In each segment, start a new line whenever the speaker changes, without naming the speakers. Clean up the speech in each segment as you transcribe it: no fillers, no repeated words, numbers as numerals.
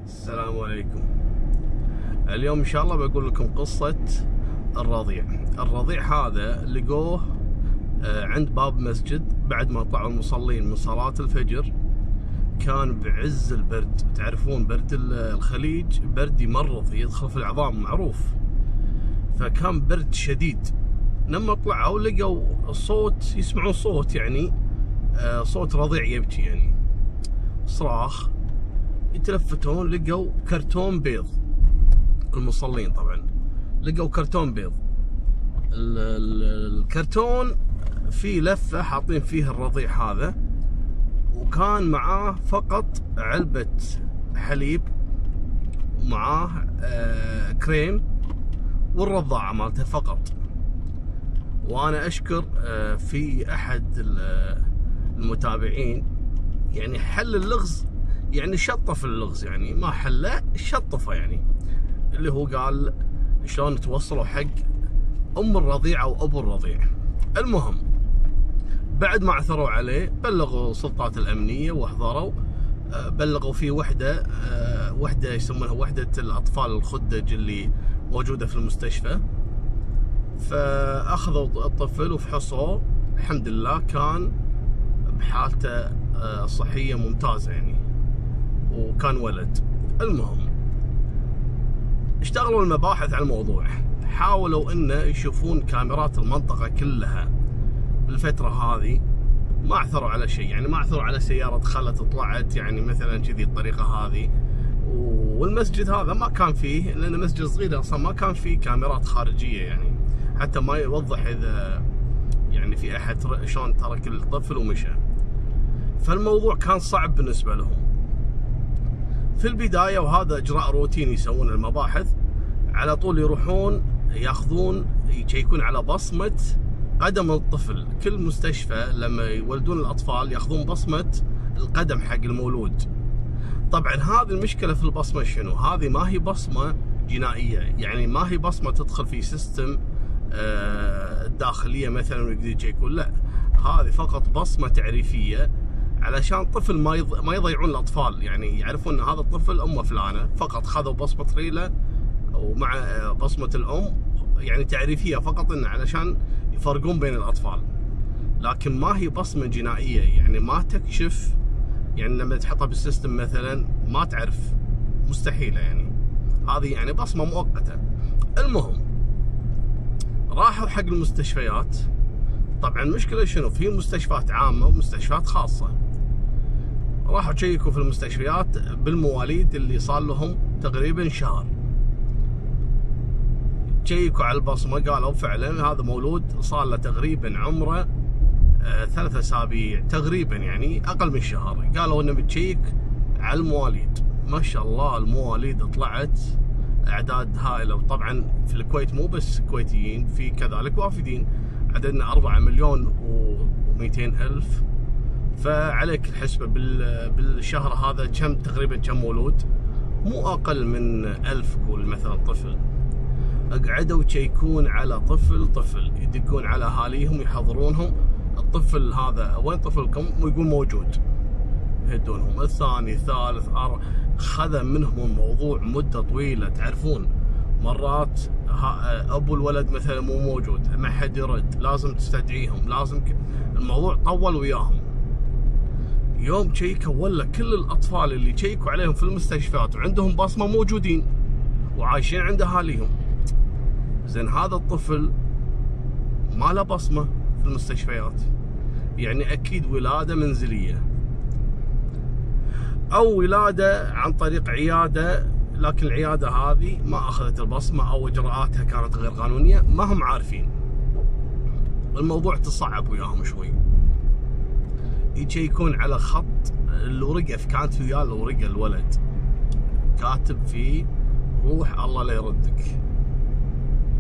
السلام عليكم. اليوم ان شاء الله بقول لكم قصة الرضيع. الرضيع هذا لقوه عند باب مسجد بعد ما طلعوا المصلين من صلاة الفجر. كان بعز البرد، تعرفون برد الخليج برد يمرض يدخل في العظام معروف، فكان برد شديد. لما طلعوا لقوا صوت، يسمعون صوت يعني صوت رضيع يبكي يعني صراخ. يتلفتون لقوا كرتون بيض. المصلين طبعا لقوا كرتون بيض. الكرتون فيه لفة حاطين فيه الرضيع هذا، وكان معاه فقط علبة حليب ومعاه كريم والرضاعة مالته فقط. وانا اشكر في احد المتابعين يعني حل اللغز، يعني شطف اللغز، يعني ما حله شطفه، يعني اللي هو قال شلون توصلوا حق ام الرضيع او ابو الرضيع. المهم بعد ما عثروا عليه بلغوا السلطات الامنيه واحضروا، بلغوا في وحده يسمونها وحده الاطفال الخدج اللي موجوده في المستشفى. فاخذوا الطفل وفحصوه، الحمد لله كان بحالته صحيه ممتازه يعني، وكان ولد. المهم اشتغلوا المباحث على الموضوع، حاولوا انه يشوفون كاميرات المنطقه كلها بالفتره هذه، ما عثروا على شيء، يعني ما عثروا على سياره دخلت وطلعت يعني مثلا كذي الطريقه هذه. والمسجد هذا ما كان فيه، لانه مسجد صغير اصلا ما كان فيه كاميرات خارجيه يعني، حتى ما يوضح اذا يعني في احد شلون ترك الطفل ومشى. فالموضوع كان صعب بالنسبه لهم في البدايه، وهذا اجراء روتيني يسوون المباحث على طول. يروحون ياخذون يشيكون على بصمه قدم الطفل. كل مستشفى لما يولدون الاطفال ياخذون بصمه القدم حق المولود. طبعا هذه المشكله في البصمه شنو؟ هذه ما هي بصمه جنائيه، يعني ما هي بصمه تدخل في سيستم الداخليه مثلا ويقدر يشيكون، لا، هذه فقط بصمه تعريفيه علشان الطفل ما يضيعون الاطفال، يعني يعرفون ان هذا الطفل امه فلانه. فقط خذوا بصمه ريله ومع بصمه الام، يعني تعريفيه فقط، انه علشان يفرقون بين الاطفال، لكن ما هي بصمه جنائيه، يعني ما تكشف، يعني لما تحطها بالسيستم مثلا ما تعرف، مستحيله يعني، هذه يعني بصمه مؤقته. المهم راحوا حق المستشفيات. طبعا المشكله شنو؟ في مستشفيات عامه ومستشفيات خاصه. راحوا تشيكوا في المستشفيات بالمواليد اللي صار لهم تقريبا شهر، تشيكوا على البصمه قالوا فعلا هذا مولود صار له تقريبا عمره 3 أسابيع تقريبا، يعني اقل من شهر. قالوا انه بتشيك على المواليد، ما شاء الله المواليد طلعت اعداد هائله. وطبعا في الكويت مو بس كويتيين، في كذلك وافدين، عددنا 4,200,000. فعليك الحسبه بالشهر هذا كم مولود؟ مو اقل من 1000 قول مثلا طفل. قعدوا يشيكون على طفل، يدقون على اهاليهم يحضرونهم، الطفل هذا وين طفلكم؟ ويقول موجود، يهدونهم الثاني الثالث خذ منهم الموضوع مده طويله. تعرفون مرات ابو الولد مثلا مو موجود، ما حد يرد، لازم تستدعيهم، لازم الموضوع طول وياهم. يوم شيكوا ولا كل الاطفال اللي شيكوا عليهم في المستشفيات وعندهم بصمه موجودين وعايشين عند اهاليهم. زين هذا الطفل ما له بصمه في المستشفيات، يعني اكيد ولاده منزليه او ولاده عن طريق عياده، لكن العياده هذه ما اخذت البصمه او اجراءاتها كانت غير قانونيه، ما هم عارفين. الموضوع تصعب وياهم شوي. يشيكون على خط الورقه، كانت وياه الورقه الولد كاتب فيه روح الله لا يردك.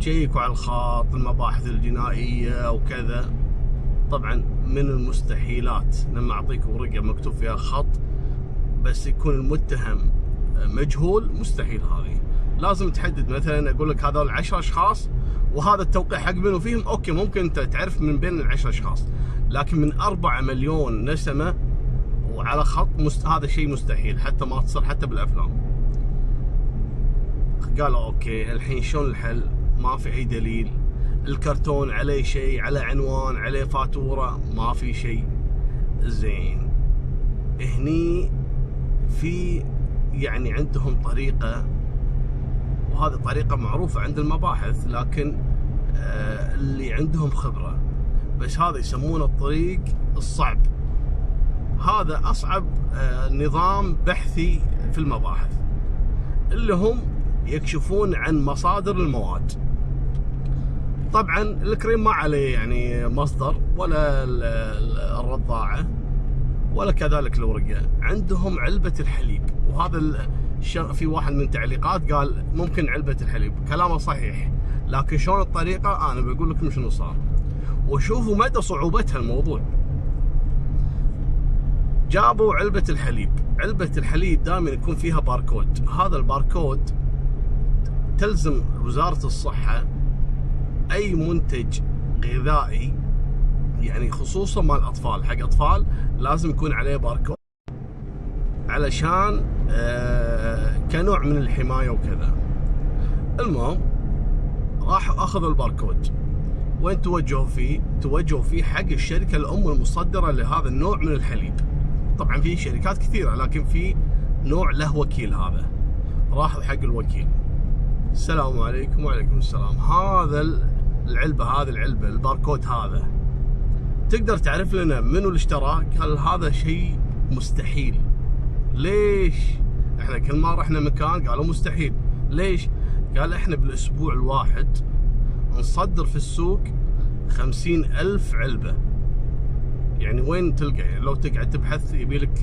تشيكوا على الخط، المباحث الجنائيه وكذا. طبعا من المستحيلات لما اعطيك ورقه مكتوب فيها خط بس يكون المتهم مجهول، مستحيل. هذه لازم تحدد، مثلا اقول لك هذول 10 اشخاص وهذا التوقيع حق منو فيهم، اوكي ممكن انت تعرف من بين ال10 اشخاص، لكن من 4 مليون نسمه وعلى خط هذا شيء مستحيل، حتى ما تصير حتى بالافلام. قالوا اوكي الحين شلون الحل؟ ما في اي دليل، الكرتون عليه شيء، على عنوان، عليه فاتورة، ما في شيء. زين هني في يعني عندهم طريقة، وهذه طريقة معروفة عند المباحث، لكن اللي عندهم خبرة، بس هذا يسمونه الطريق الصعب. هذا أصعب نظام بحثي في المباحث، اللي هم يكشفون عن مصادر المواد. طبعا الكريم ما عليه يعني مصدر، ولا الرضاعة، ولا كذلك الورقة. عندهم علبة الحليب، وهذا في واحد من التعليقات قال ممكن علبة الحليب، كلامه صحيح، لكن شلون الطريقة أنا بقول لكم شنو صار، وشوفوا مدى صعوبتها الموضوع. جابوا علبة الحليب، علبة الحليب دائما يكون فيها باركود، هذا الباركود تلزم وزارة الصحة أي منتج غذائي، يعني خصوصا مال الأطفال، حق أطفال لازم يكون عليه باركود، علشان كنوع من الحماية وكذا. المهم راحوا أخذوا الباركود، وين توجهوا فيه؟ توجهوا فيه حق الشركة الأم المصدرة لهذا النوع من الحليب. طبعا في شركات كثيرة، لكن في نوع له وكيل. هذا راحوا حق الوكيل، السلام عليكم. وعليكم السلام. هذا العلبة، هذه العلبة الباركود هذا تقدر تعرف لنا منو اللي اشتراه؟ قال هذا شيء مستحيل. ليش؟ احنا كل ما رحنا مكان قالوا مستحيل. ليش؟ قال احنا بالاسبوع الواحد نصدر في السوق 50,000 علبة. يعني وين تلقى؟ يعني لو تقعد تبحث يبيلك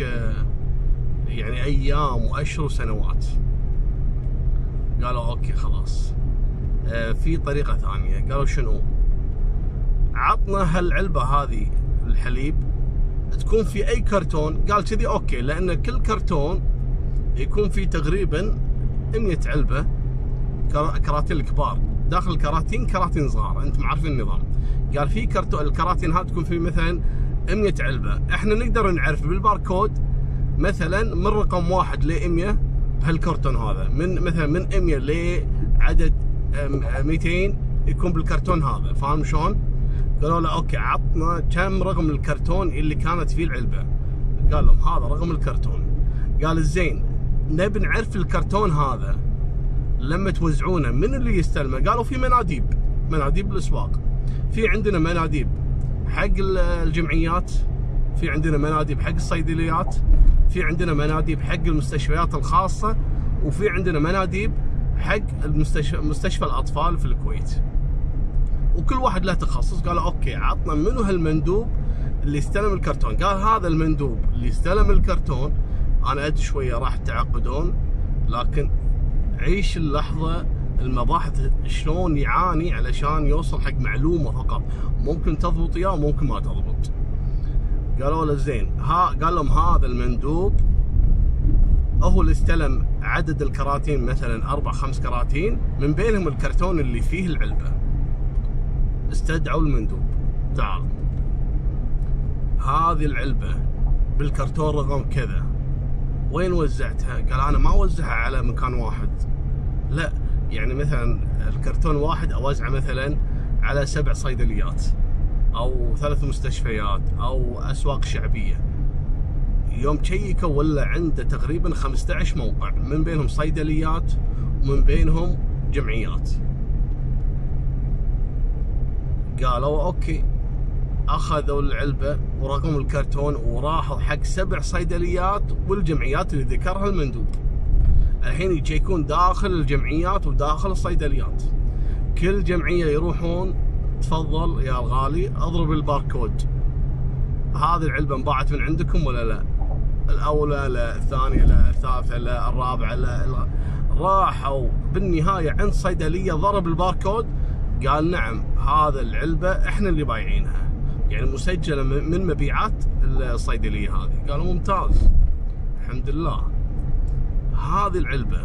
يعني ايام واشهر وسنوات. قالوا اوكي خلاص، في طريقة ثانية. قالوا شنو؟ عطنا هالعلبة هذه الحليب تكون في اي كرتون. قال كذي اوكي، لان كل كرتون يكون فيه تقريبا 100 علبة، كراتين الكبار، داخل الكراتين كراتين صغار، انتم عارفين النظام. قال في كرتون الكراتين هذه تكون فيه مثلا 100 علبة، احنا نقدر نعرف بالباركود مثلا من رقم 1 ل 100 بهالكرتون هذا، من مثلا من 100 لعدد 200 يكون بالكرتون هذا. فاهم شلون؟ قالوا له اوكي عطنا كم رقم الكرتون اللي كانت فيه العلبة. قال لهم هذا رقم الكرتون. قال زين نبي نعرف الكرتون هذا لما توزعونه من اللي يستلمه. قالوا في مناديب بالاسواق، في عندنا مناديب حق الجمعيات، في عندنا مناديب حق الصيدليات، في عندنا مناديب حق المستشفيات الخاصة، وفي عندنا مناديب حق مستشفى الأطفال في الكويت، وكل واحد له تخصص. قالوا اوكي عطنا منو هالمندوب اللي استلم الكرتون. قال هذا المندوب اللي استلم الكرتون، انا ادري شويه راح تعقدون، لكن عيش اللحظه المباحث شلون يعاني علشان يوصل حق معلومه فقط، ممكن تضبط اياه وممكن ما تضبط. قالوا له زين، قال لهم هذا المندوب هو اللي استلم عدد الكراتين، مثلا 4-5 كراتين، من بينهم الكرتون اللي فيه العلبه. استدعوا المندوب، تعال هذه العلبة بالكرتون رقم كذا وين وزعتها؟ قال انا ما اوزعها على مكان واحد، لا يعني مثلا الكرتون واحد اوزعه مثلا على 7 صيدليات او 3 مستشفيات او اسواق شعبية. يوم شيكوا ولا عنده تقريبا 15 موقع، من بينهم صيدليات ومن بينهم جمعيات. قالوا اوكي، اخذوا العلبة ورقم الكرتون وراحوا حق 7 صيدليات والجمعيات اللي ذكرها المندوب. الحين يشيكون داخل الجمعيات وداخل الصيدليات، كل جمعية يروحون تفضل يا الغالي اضرب الباركود، هذه العلبة انباعت من عندكم ولا لا؟ الاولى لا، الثانية لا، الثالثة لا، الرابعة لا. راحوا بالنهاية عند صيدلية ضرب الباركود، قال نعم هذا العلبة احنا اللي بايعينها، يعني مسجلة من مبيعات الصيدلية هذه. قالوا ممتاز الحمد لله. هذه العلبة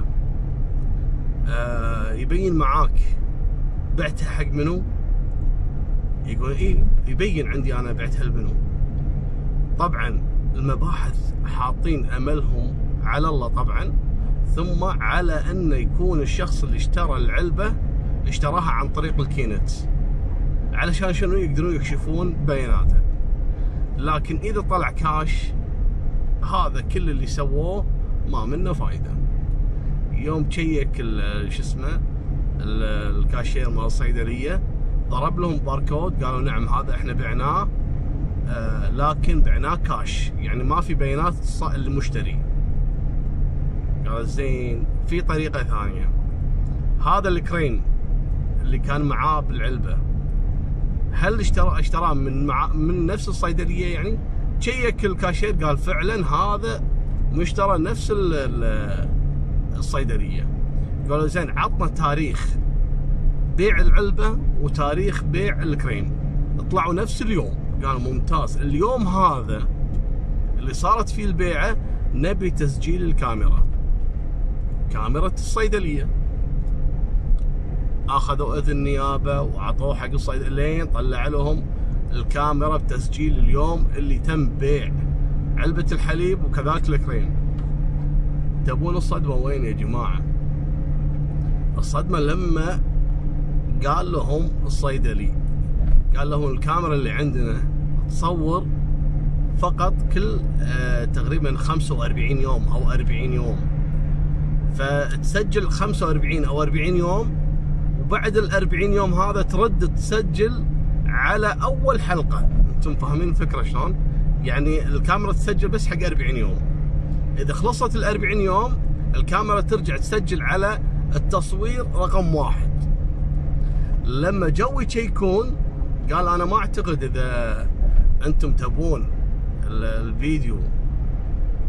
يبين معاك بعتها حق منو؟ يقول ايه يبين عندي انا بعتها لمنو. طبعا المباحث حاطين املهم على الله طبعا، ثم على انه يكون الشخص اللي اشترى العلبة اشتراها عن طريق الكينت، علشان شنو؟ يقدرون يكشفون بياناته. لكن اذا طلع كاش، هذا كل اللي سووه ما منه فايدة. يوم تشيك شو اسمه الكاشير مال الصيدلية، ضرب لهم باركود، قالوا نعم هذا احنا بعناه، لكن بعناه كاش، يعني ما في بيانات المشتري. قال زين، في طريقة ثانية. هذا الكريم اللي كان معاه بالعلبة، هل اشتراه من نفس الصيدلية؟ يعني تشيك الكاشير قال فعلا هذا مشترى نفس الصيدلية. قالوا زين عطنا تاريخ بيع العلبة وتاريخ بيع الكريم، طلعوا نفس اليوم. قالوا ممتاز، اليوم هذا اللي صارت فيه البيعة نبي تسجيل الكاميرا، كاميرا الصيدلية. اخذوا اذن نيابة وعطوه حق الصيدليين، طلع لهم الكاميرا بتسجيل اليوم اللي تم بيع علبة الحليب وكذلك الكريم. تبون الصدمة وين يا جماعة؟ الصدمة لما قال لهم الصيدلي، قال لهم الكاميرا اللي عندنا تصور فقط كل تقريبا 45 يوم او 40 يوم، فتسجل 45 او 40 يوم، وبعد ال40 يوم هذا ترد تسجل على اول حلقة. انتم فاهمين الفكرة شلون؟ يعني الكاميرا تسجل بس حق 40 يوم، اذا خلصت ال40 يوم الكاميرا ترجع تسجل على التصوير رقم 1. لما جو يشيكون قال انا ما اعتقد اذا انتم تبون الفيديو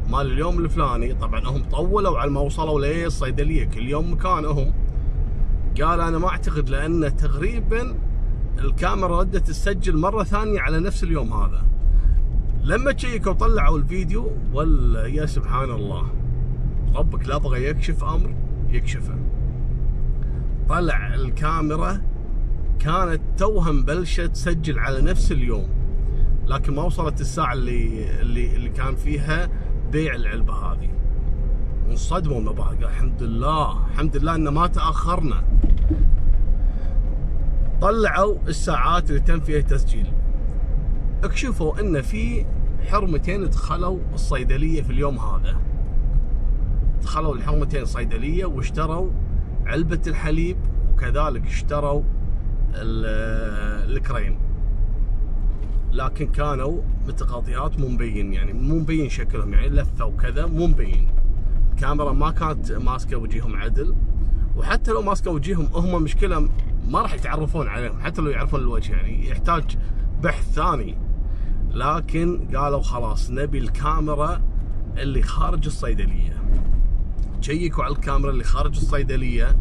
مال اليوم الفلاني، طبعا هم طولوا على ما وصلوا للصيدلية، كل يوم مكانهم. قال انا ما اعتقد، لان تقريبا الكاميرا ردت تسجل مرة ثانية على نفس اليوم هذا. لما تشيكوا طلعوا الفيديو، ولا يا سبحان الله، ربك لا بغى يكشف امر يكشفه. طلع الكاميرا كانت توها مبلشة تسجل على نفس اليوم، لكن ما وصلت الساعة اللي كان فيها بيع العلبة هذه. انصدموا من بعض، قال الحمد لله الحمد لله ان ما تأخرنا. طلعوا الساعات اللي تم فيها تسجيل، اكشفوا ان في حرمتين دخلوا الصيدلية في اليوم هذا. دخلوا الحرمتين صيدلية واشتروا علبة الحليب، وكذلك اشتروا الكريم، لكن كانوا متقاطعات، مو مبين، يعني مو مبين شكلهم، يعني لفه وكذا مو مبين. الكاميرا ما كانت ماسكه وجيههم عدل، وحتى لو ماسكه وجيههم هم مشكله ما راح يتعرفون عليهم، حتى لو يعرفون الوجه، يعني يحتاج بحث ثاني. لكن قالوا خلاص نبي الكاميرا اللي خارج الصيدليه. شيكوا على الكاميرا اللي خارج الصيدليه،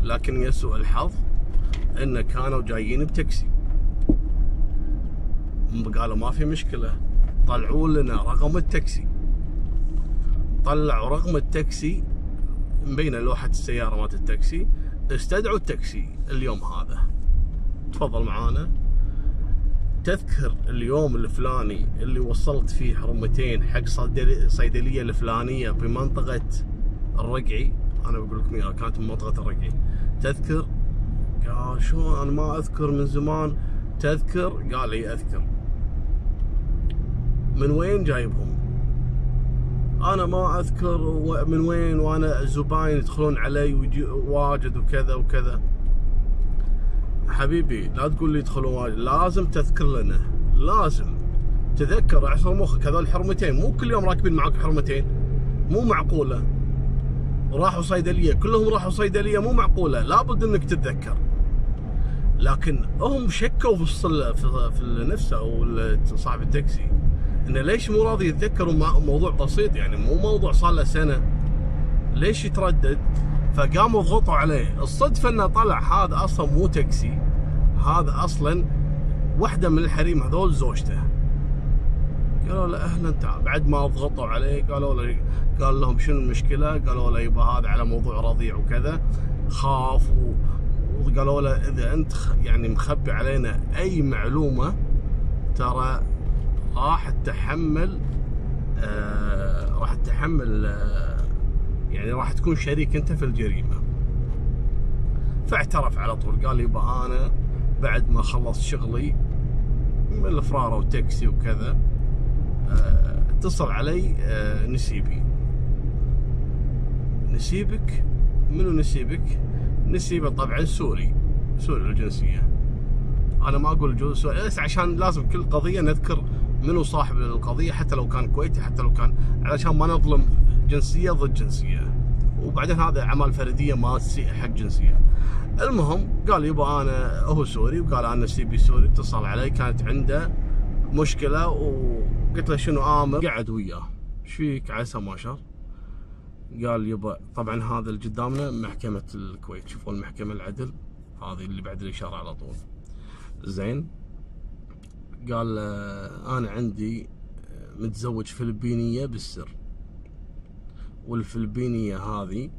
لكن يسوء الحظ ان كانوا جايين بتاكسي. قالوا ما في مشكله، طلعوا لنا رقم التاكسي. طلعوا رقم التاكسي، مبينه لوحه السياره مالت التاكسي. استدعوا التاكسي اليوم هذا، تفضل معانا، تذكر اليوم الفلاني اللي وصلت فيه حرمتين حق صيدليه الفلانيه بمنطقه الرقعي. انا بقول لكم اياها كانت بمنطقه الرقعي. تذكر؟ قال شو انا ما اذكر من زمان. تذكر؟ قال لي اذكر. من وين جايبهم؟ انا ما اذكر من وين، وانا زباين يدخلون علي واجد وكذا وكذا. حبيبي لا تقول لي يدخلون واجد، لازم تذكر لنا، لازم تذكر، اعصر مخك. هذول حرمتين، مو كل يوم راكبين معك حرمتين، مو معقوله. راحوا صيدليه، كلهم راحوا صيدليه، مو معقوله، لابد انك تتذكر. لكن هم شكوا في نفسه او صاحب التاكسي انه ليش مو راضي يتذكر، موضوع بسيط يعني، مو موضوع صار له سنه، ليش يتردد؟ فقاموا ضغطوا عليه. الصدفه انه طلع هذا اصلا مو تاكسي، هذا اصلا واحده من الحريم هذول زوجته. قالوا له اهلا تعال. بعد ما ضغطوا عليه قال لهم شنو المشكله؟ قالوا له يبا هذا على موضوع رضيع وكذا. خاف وقالوا له اذا انت يعني مخبي علينا اي معلومه ترى راح تتحمل يعني راح تكون شريك انت في الجريمة. فاعترف على طول، قال يبا انا بعد ما خلصت شغلي من الفرارة وتاكسي وكذا اتصل علي نسيبي. نسيبك؟ منو نسيبك؟ نسيبه طبعا سوري الجنسية. انا ما اقول سوري بس عشان لازم كل قضية نذكر منو صاحب القضية، حتى لو كان كويتي، حتى لو كان، علشان ما نظلم جنسية ضد جنسية، وبعدين هذا اعمال فردية ما تسيء حق جنسية. المهم قال يبا انا هو سوري، وقال انا نسيبي سوري. اتصل علي، كانت عنده مشكلة وقلت له شنو آمر. قعد وياه، ايش فيك عسى ما شر؟ قال يبا طبعا هذا اللي قدامنا محكمة الكويت، شوفوا المحكمة العدل هذه اللي بعد الإشارة على طول. زين، قال أنا عندي متزوج فلبينية بالسر، والفلبينية هذه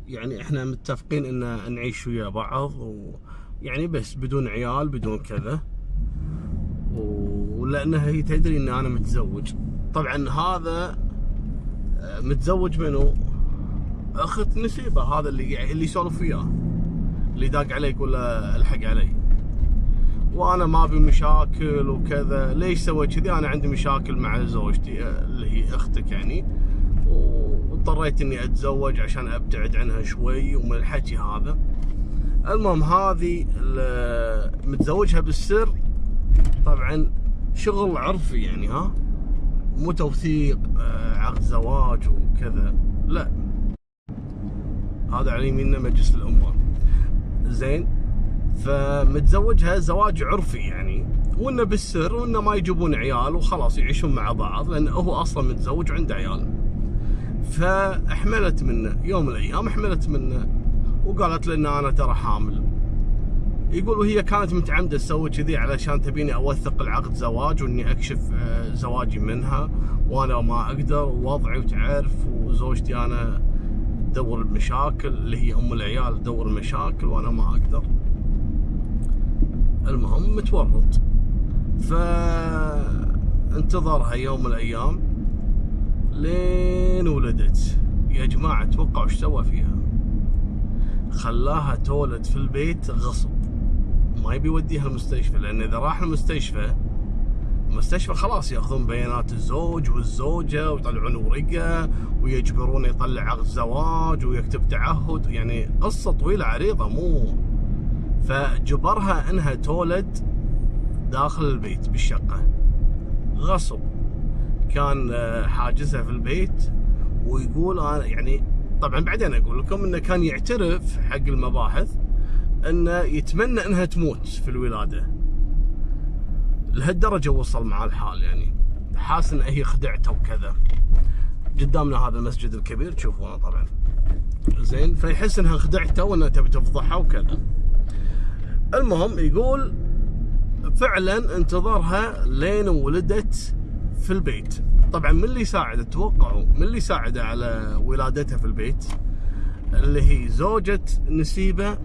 يعني احنا متفقين ان نعيش ويا بعض، ويعني بس بدون عيال بدون كذا، ولأنها هي تدري ان انا متزوج. طبعا هذا متزوج منو؟ اخت نسيبه، هذا اللي يسولف وياه، اللي داق علي يقول له الحق علي، وانا ما ابي مشاكل وكذا. ليش سوي كذي؟ انا عندي مشاكل مع زوجتي اللي هي اختك يعني، واضطريت اني اتزوج عشان ابتعد عنها شوي ومن الحكي هذا. المهم هذه متزوجها بالسر، طبعا شغل عرفي يعني، ها مو توثيق عقد زواج وكذا، لا هذا على يميننا مجلس الأمة. زين، فمتزوجها زواج عرفي يعني، وانه بالسر، وانه ما يجيبون عيال وخلاص يعيشون مع بعض، لانه هو اصلا متزوج وعنده عيال. فاحملت منه يوم من الايام، احملت منه وقالت له ان انا ترى حامل. يقول وهي كانت متعمده تسوي كذي علشان تبيني اوثق العقد زواج، واني اكشف زواجي منها، وانا ما اقدر، ووضعي وتعرف، وزوجتي انا تدور المشاكل، اللي هي ام العيال تدور المشاكل، وانا ما اقدر. المهم متورط. فانتظرها يوم من الايام لين ولدت. يا جماعه توقعوا ايش سوى فيها؟ خلاها تولد في البيت غصب، ما يبي يوديها المستشفى، لان اذا راح المستشفى خلاص ياخذون بيانات الزوج والزوجه ويطلعون ورقه ويجبرونه يطلع عقد زواج ويكتب تعهد، يعني قصه طويله عريضه مو. فجبرها انها تولد داخل البيت بالشقه غصب. كان حاجزها في البيت، ويقول انا يعني، طبعا بعدين اقول لكم انه كان يعترف حق المباحث انه يتمنى انها تموت في الولاده. لهالدرجه وصل مع الحال، يعني حاس ان هي خدعته وكذا. قدامنا هذا المسجد الكبير تشوفونه طبعا. زين، فيحس انها خدعته وانها تبي تفضحها وكذا. المهم يقول فعلا انتظرها لين ولدت في البيت. طبعا من اللي ساعده؟ توقعوا من اللي ساعده على ولادتها في البيت؟ اللي هي زوجة نسيبه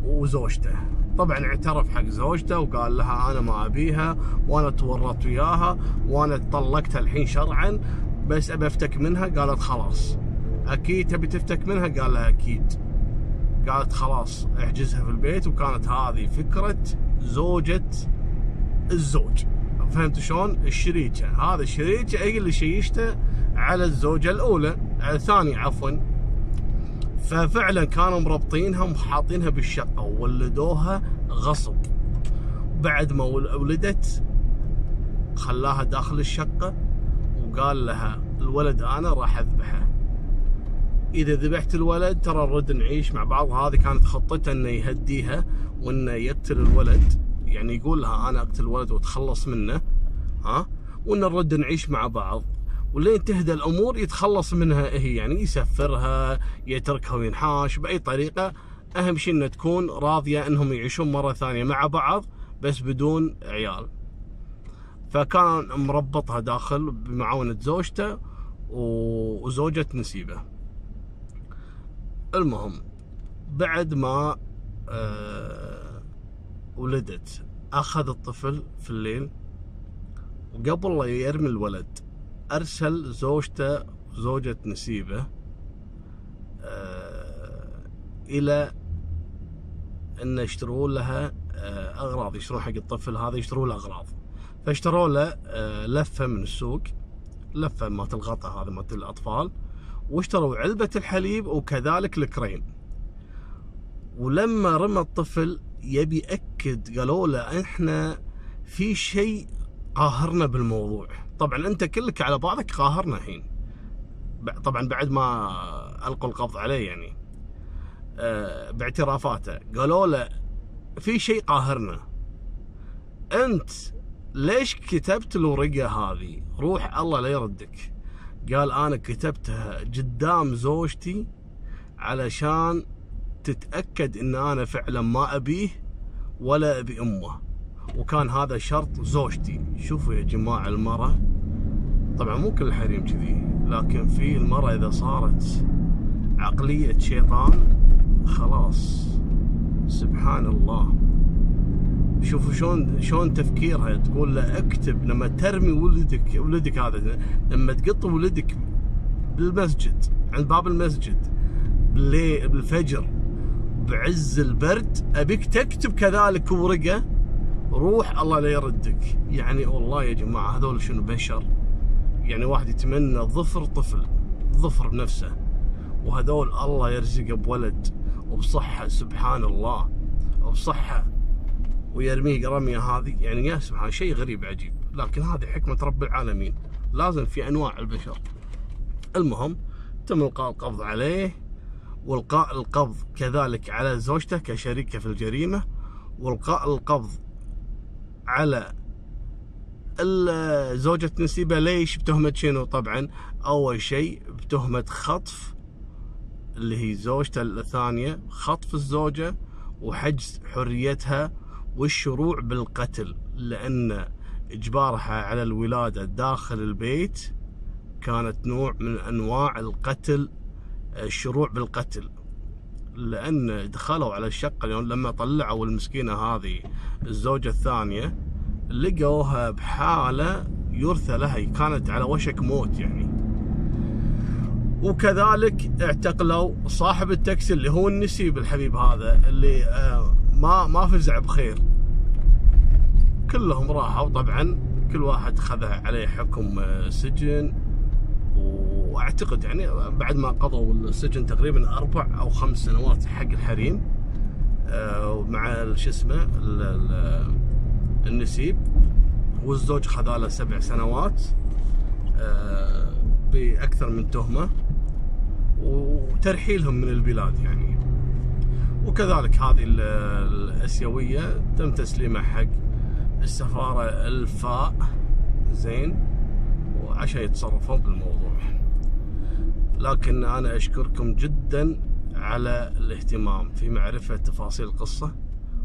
وزوجته. طبعا اعترف حق زوجته وقال لها انا ما ابيها، وانا تورطت وياها، وانا طلقتها الحين شرعا، بس ابي افتك منها. قالت خلاص. اكيد تبي تفتك منها؟ قال لها اكيد. قالت خلاص احجزها في البيت. وكانت هذه فكرة زوجة الزوج، فهمت شلون؟ الشريكة، هذا الشريكة هي اللي شيشته على الزوجة الأولى، على الثانية عفوا. ففعلا كانوا مربطينها وحاطينها بالشقة وولدوها غصب. بعد ما ولدت خلاها داخل الشقة وقال لها الولد أنا راح أذبحه، إذا ذبحت الولد ترى نرد نعيش مع بعض. هذه كانت خطته إنه يهديها وإنه يقتل الولد، يعني يقول لها أنا أقتل الولد وأتخلص منه، وإن نرد نعيش مع بعض، ولين تهدى الأمور يتخلص منها هي، يعني يسفرها، يتركها وينحاش بأي طريقة. أهم شيء إنها تكون راضية إنهم يعيشون مرة ثانية مع بعض بس بدون عيال. فكان مربطها داخل بمعاونة زوجته وزوجة نسيبه. المهم بعد ما ولدت أخذ الطفل في الليل، وقبل لا يرمي الولد أرسل زوجته زوجة نسيبه إلى أن يشتروا لها أغراض، يشترون حق الطفل هذا، يشتروا له أغراض. فاشتروا له لفة من السوق، لفة مالت الغطاء هذا مالت الأطفال، واشتروا علبة الحليب وكذلك الكريم. ولما رمى الطفل يبي يأكد، قالوا له احنا في شيء قاهرنا بالموضوع. طبعا انت كلك على بعضك قاهرنا الحين، طبعا بعد ما ألقوا القبض عليه يعني باعترافاته. قالوا له في شيء قاهرنا، انت ليش كتبت الورقة هذه؟ روح الله لا يردك. قال انا كتبتها قدام زوجتي علشان تتأكد ان انا فعلا ما ابيه ولا ابي امه، وكان هذا شرط زوجتي. شوفوا يا جماعة المرأة، طبعا مو كل الحريم كذي، لكن في المرأة اذا صارت عقلية شيطان خلاص سبحان الله. شوفوا شلون تفكيرها، تقول له اكتب لما ترمي ولدك هذا، لما تقط ولدك بالمسجد عند باب المسجد بالفجر بعز البرد، ابيك تكتب كذلك ورقة روح الله لا يردك. يعني والله يا جماعة هذول شنو بشر؟ يعني واحد يتمنى ظفر طفل، ظفر بنفسه، وهذول الله يرزقه بولد وبصحة سبحان الله، وبصحة، ويرميه رمية هذه. يعني يا سبحان شيء غريب عجيب، لكن هذه حكمة رب العالمين، لازم في أنواع البشر. المهم تم إلقاء القبض عليه، والقاء القبض كذلك على زوجته كشريكة في الجريمة، والقاء القبض على زوجة نسيبة. ليش؟ بتهمة شنو؟ طبعا أول شيء بتهمة خطف اللي هي زوجته الثانية، خطف الزوجة وحجز حريتها والشروع بالقتل، لأن إجبارها على الولادة داخل البيت كانت نوع من أنواع القتل، الشروع بالقتل، لأن دخلوا على الشقة اليوم لما طلعوا المسكينة هذه الزوجة الثانية، لقوها بحالة يرثى لها، كانت على وشك موت يعني. وكذلك اعتقلوا صاحب التاكسي اللي هو النسيب الحبيب هذا اللي ما فزع بخير. كلهم راحوا، طبعا كل واحد خذ عليه حكم سجن، واعتقد يعني بعد ما قضوا السجن تقريبا 4 أو 5 سنوات حق الحريم مع شو اسمه النسيب، والزوج خذ له 7 سنوات بأكثر من تهمة، وترحيلهم من البلاد يعني. وكذلك هذه الآسيوية تم تسليمها حق السفارة الفاء زين، وعشان يتصرفون بالموضوع. لكن أنا أشكركم جدا على الاهتمام في معرفة تفاصيل القصة،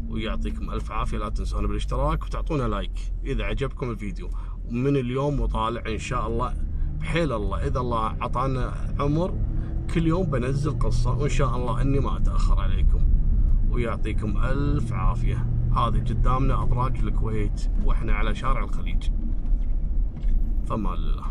ويعطيكم ألف عافية. لا تنسون بالاشتراك وتعطونا لايك إذا عجبكم الفيديو. ومن اليوم وطالع إن شاء الله بحيل الله، إذا الله عطانا عمر كل يوم بنزل قصة، وإن شاء الله أني ما أتأخر عليكم. ويعطيكم ألف عافية. هذه قدامنا أبراج الكويت، وإحنا على شارع الخليج. فما الله.